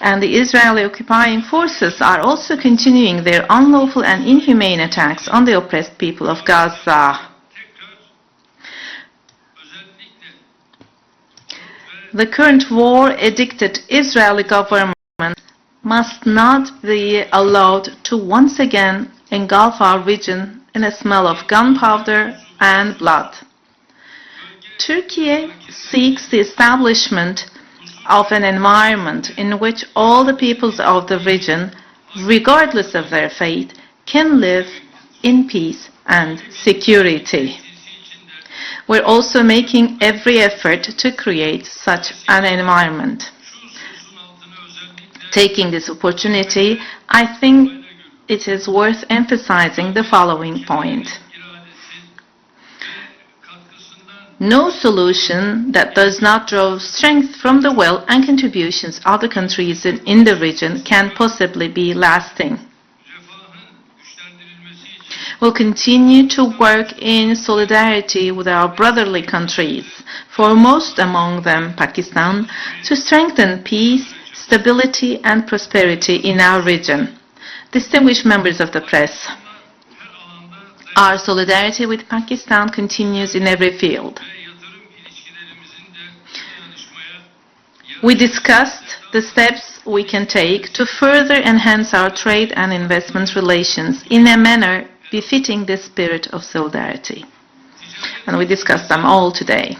And the Israeli occupying forces are also continuing their unlawful and inhumane attacks on the oppressed people of Gaza. The current war-addicted Israeli government must not be allowed to once again engulf our region in a smell of gunpowder and blood. Turkey seeks the establishment of an environment in which all the peoples of the region, regardless of their faith, can live in peace and security. We're also making every effort to create such an environment. Taking this opportunity, I think it is worth emphasizing the following point. No solution that does not draw strength from the will and contributions of the countries in the region can possibly be lasting. We'll continue to work in solidarity with our brotherly countries, foremost among them Pakistan, to strengthen peace, stability and prosperity in our region. Distinguished members of the press, our solidarity with Pakistan continues in every field. We discussed the steps we can take to further enhance our trade and investment relations in a manner befitting the spirit of solidarity. And we discussed them all today.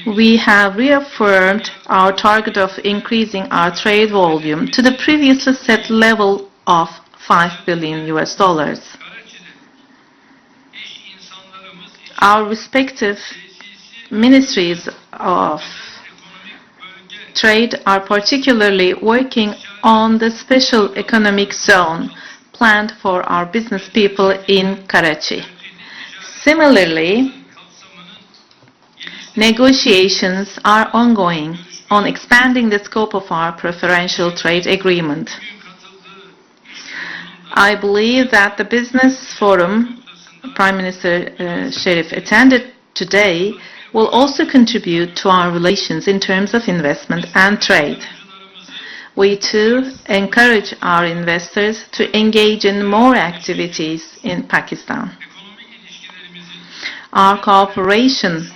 We have reaffirmed our target of increasing our trade volume to the previously set level of $5 billion. Our respective ministries of trade are particularly working on the special economic zone planned for our business people in Karachi. Similarly, negotiations are ongoing on expanding the scope of our preferential trade agreement. I believe that the business forum Prime Minister Sharif attended today will also contribute to our relations in terms of investment and trade. We too encourage our investors to engage in more activities in Pakistan. Our cooperation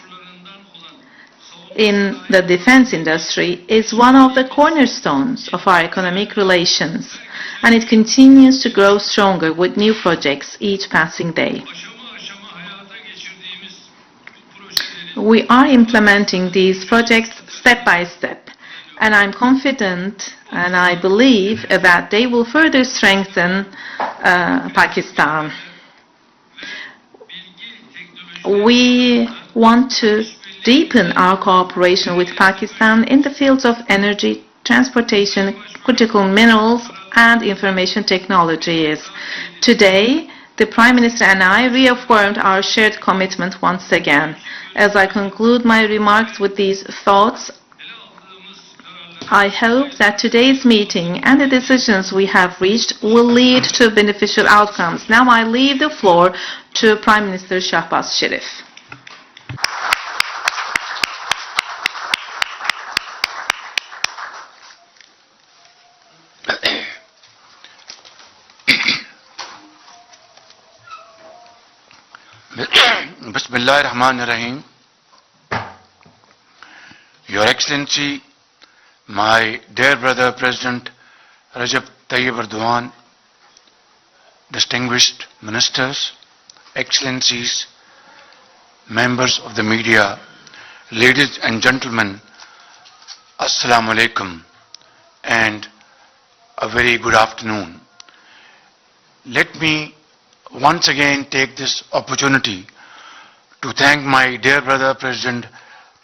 in the defense industry is one of the cornerstones of our economic relations, and it continues to grow stronger with new projects each passing day. We are implementing these projects step by step, and I'm confident and I believe that they will further strengthen Pakistan. We want to deepen our cooperation with Pakistan in the fields of energy, transportation, critical minerals, and information technologies. Today, the Prime Minister and I reaffirmed our shared commitment once again. As I conclude my remarks with these thoughts, I hope that today's meeting and the decisions we have reached will lead to beneficial outcomes. Now I leave the floor to Prime Minister Shehbaz Sharif. Bismillahirrahmanirrahim. Your Excellency, my dear brother President Recep Tayyip Erdogan, distinguished ministers, excellencies, members of the media, ladies and gentlemen, Assalamu alaikum and a very good afternoon. Let me once again take this opportunity to thank my dear brother President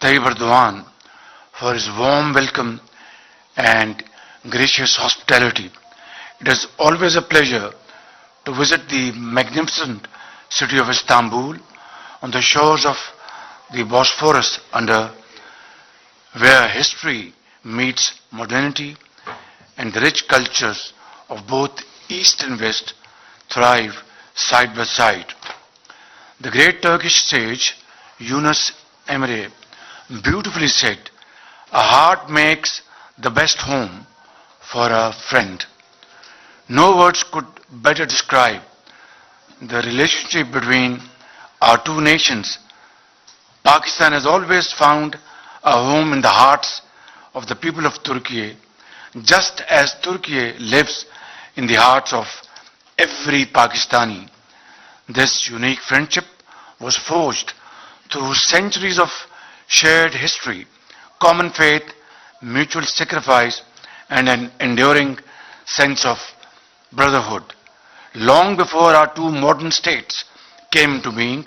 Tayyip Erdogan for his warm welcome and gracious hospitality. It is always a pleasure to visit the magnificent city of Istanbul on the shores of the Bosphorus, where history meets modernity and the rich cultures of both East and West thrive side by side. The great Turkish sage Yunus Emre beautifully said, "A heart makes the best home for a friend. No words could better describe the relationship between our two nations. Pakistan has always found a home in the hearts of the people of Turkey, just as Turkey lives in the hearts of every Pakistani. This unique friendship was forged through centuries of shared history, common faith, mutual sacrifice, and an enduring sense of brotherhood. Long before our two modern states came into being,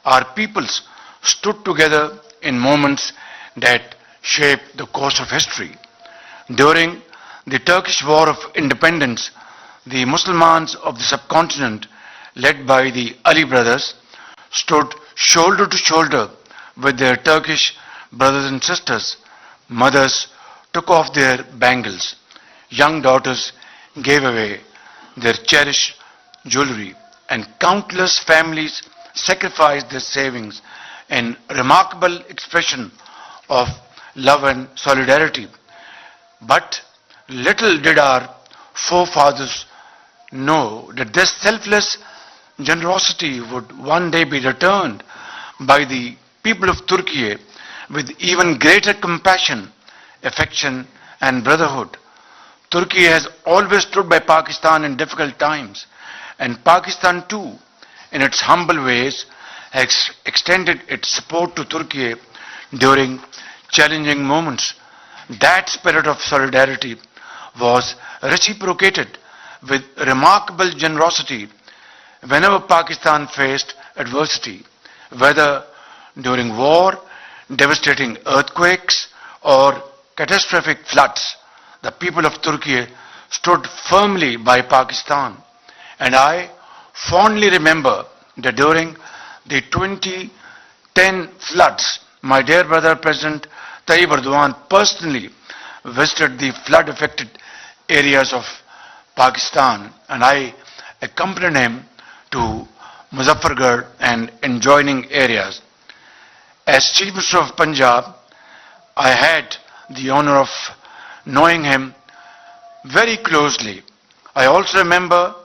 our peoples stood together in moments that shaped the course of history. During the Turkish War of Independence, the Muslims of the subcontinent, led by the Ali brothers, stood shoulder to shoulder with their Turkish brothers and sisters. Mothers took off their bangles. Young daughters gave away their cherished jewelry, and countless families sacrificed their savings in remarkable expression of love and solidarity. But little did our forefathers know that this selfless generosity would one day be returned by the people of Turkey with even greater compassion, affection, and brotherhood. Turkey has always stood by Pakistan in difficult times, and Pakistan too, in its humble ways, has extended its support to Turkey during challenging moments. That spirit of solidarity was reciprocated with remarkable generosity whenever Pakistan faced adversity, whether during war, devastating earthquakes, or catastrophic floods. The people of Turkey stood firmly by Pakistan. And I fondly remember that during the 2010 floods, my dear brother President Tayyip Erdogan personally visited the flood affected areas of Pakistan, and I accompanied him to Muzaffargarh and adjoining areas. As Chief Minister of Punjab, I had the honor of knowing him very closely. I also remember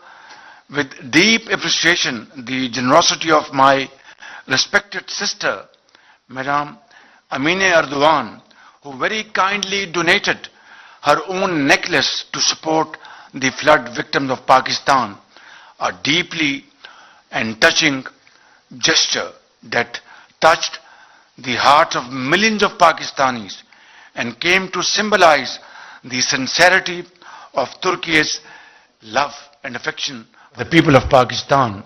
with deep appreciation the generosity of my respected sister, Madam Amine Erdogan, who very kindly donated her own necklace to support the flood victims of Pakistan, a deeply and touching gesture that touched the hearts of millions of Pakistanis and came to symbolize the sincerity of Turkey's love and affection for the people of Pakistan.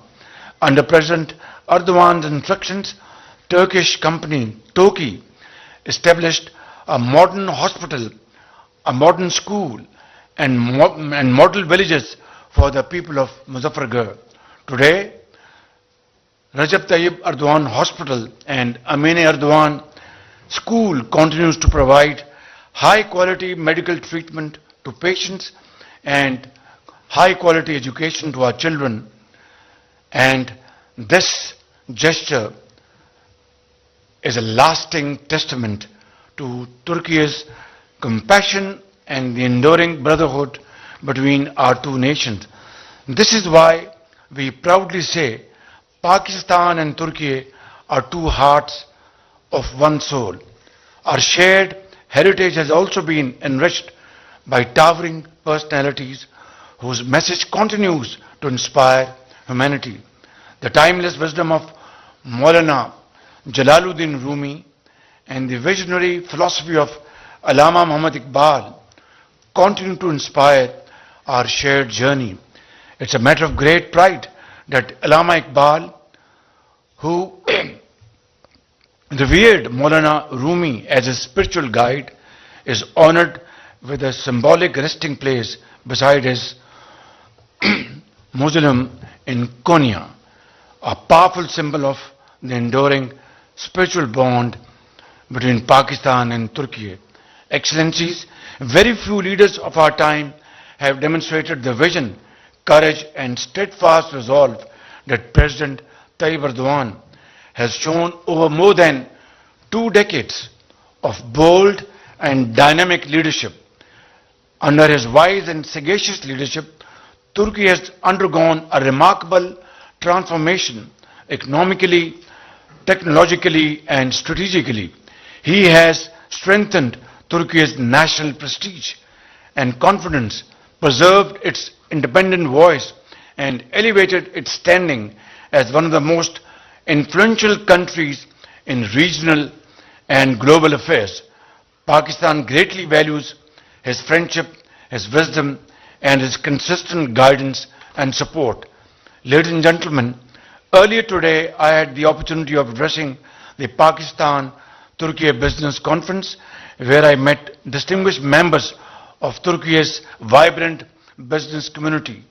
Under President Erdogan's instructions, Turkish company TOKİ established a modern hospital, a modern school, and model villages for the people of Muzaffargarh. Today, Recep Tayyip Erdogan Hospital and Amine Erdogan School continues to provide high quality medical treatment to patients and high quality education to our children. And this gesture is a lasting testament to Turkey's compassion and the enduring brotherhood between our two nations. This is why we proudly say Pakistan and Turkey are two hearts of one soul. Our shared heritage has also been enriched by towering personalities whose message continues to inspire humanity. The timeless wisdom of Maulana Jalaluddin Rumi and the visionary philosophy of Allama Muhammad Iqbal continue to inspire our shared journey. It's a matter of great pride that Allama Iqbal, who revered Maulana Rumi as a spiritual guide, is honored with a symbolic resting place beside his mausoleum in Konya, a powerful symbol of the enduring spiritual bond between Pakistan and Turkey. Excellencies, very few leaders of our time have demonstrated the vision, courage and steadfast resolve that President Tayyip Erdogan has shown over more than 2 decades of bold and dynamic leadership. Under his wise and sagacious leadership, Turkey has undergone a remarkable transformation economically, technologically and strategically. He has strengthened Turkey's national prestige and confidence, preserved its independent voice and elevated its standing as one of the most influential countries in regional and global affairs. Pakistan greatly values his friendship, his wisdom and his consistent guidance and support. Ladies and gentlemen, earlier today I had the opportunity of addressing the Pakistan-Turkey Business Conference, where I met distinguished members of Turkey's vibrant business community.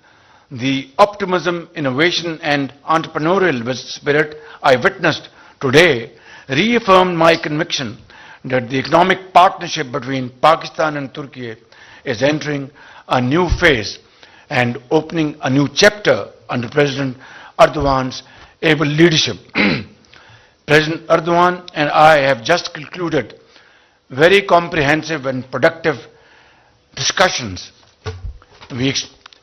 The optimism, innovation and entrepreneurial spirit I witnessed today reaffirmed my conviction that the economic partnership between Pakistan and Turkey is entering a new phase and opening a new chapter under President Erdogan's able leadership. President Erdogan and I have just concluded very comprehensive and productive discussions. We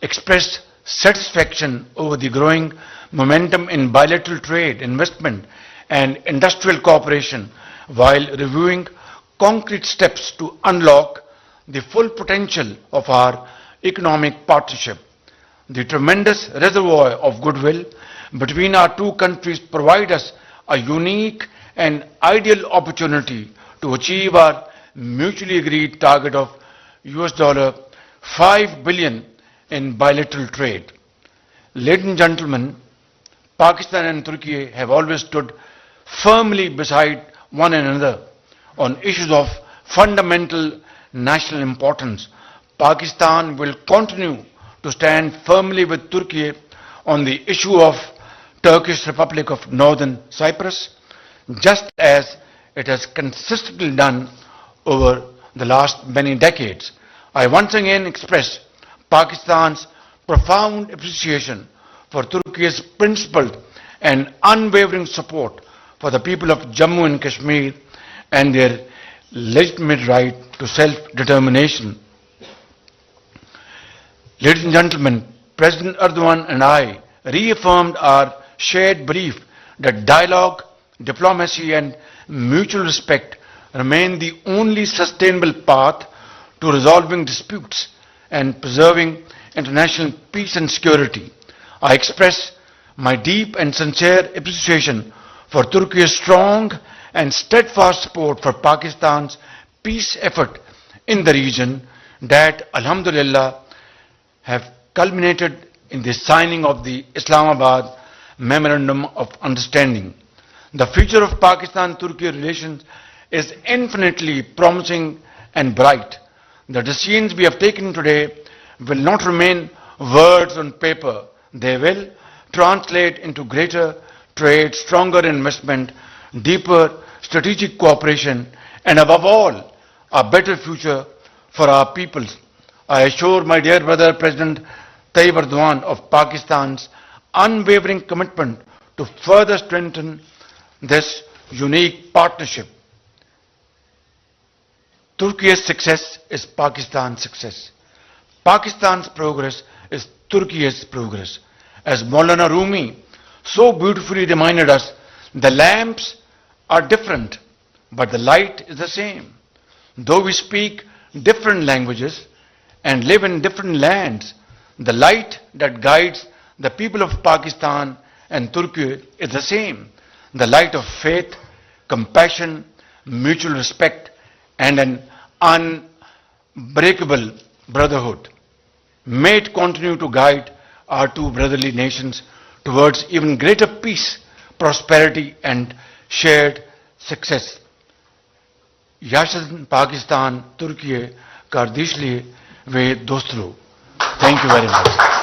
expressed satisfaction over the growing momentum in bilateral trade, investment and industrial cooperation, while reviewing concrete steps to unlock the full potential of our economic partnership. The tremendous reservoir of goodwill between our two countries provide us a unique and ideal opportunity to achieve our mutually agreed target of $5 billion in bilateral trade. Ladies and gentlemen, Pakistan and Turkey have always stood firmly beside one another on issues of fundamental national importance. Pakistan will continue to stand firmly with Turkey on the issue of Turkish Republic of Northern Cyprus, just as it has consistently done over the last many decades. I once again express Pakistan's profound appreciation for Turkey's principled and unwavering support for the people of Jammu and Kashmir and their legitimate right to self-determination. Ladies and gentlemen, President Erdogan and I reaffirmed our shared belief that dialogue, diplomacy and mutual respect remain the only sustainable path to resolving disputes and preserving international peace and security. I express my deep and sincere appreciation for Turkey's strong and steadfast support for Pakistan's peace effort in the region that, Alhamdulillah, have culminated in the signing of the Islamabad Memorandum of Understanding. The future of Pakistan-Turkey relations is infinitely promising and bright. The decisions we have taken today will not remain words on paper. They will translate into greater trade, stronger investment, deeper strategic cooperation, and above all, a better future for our peoples. I assure my dear brother President Tayyip Erdogan of Pakistan's unwavering commitment to further strengthen this unique partnership. Turkey's success is Pakistan's success. Pakistan's progress is Turkey's progress. As Maulana Rumi so beautifully reminded us, the lamps are different, but the light is the same. Though we speak different languages and live in different lands, the light that guides the people of Pakistan and Turkey is the same. The light of faith, compassion, mutual respect, and an unbreakable brotherhood. May it continue to guide our two brotherly nations towards even greater peace, prosperity, and shared success. Yaşasın Pakistan, Türkiye, kardeşliği ve dostluğu. Thank you very much.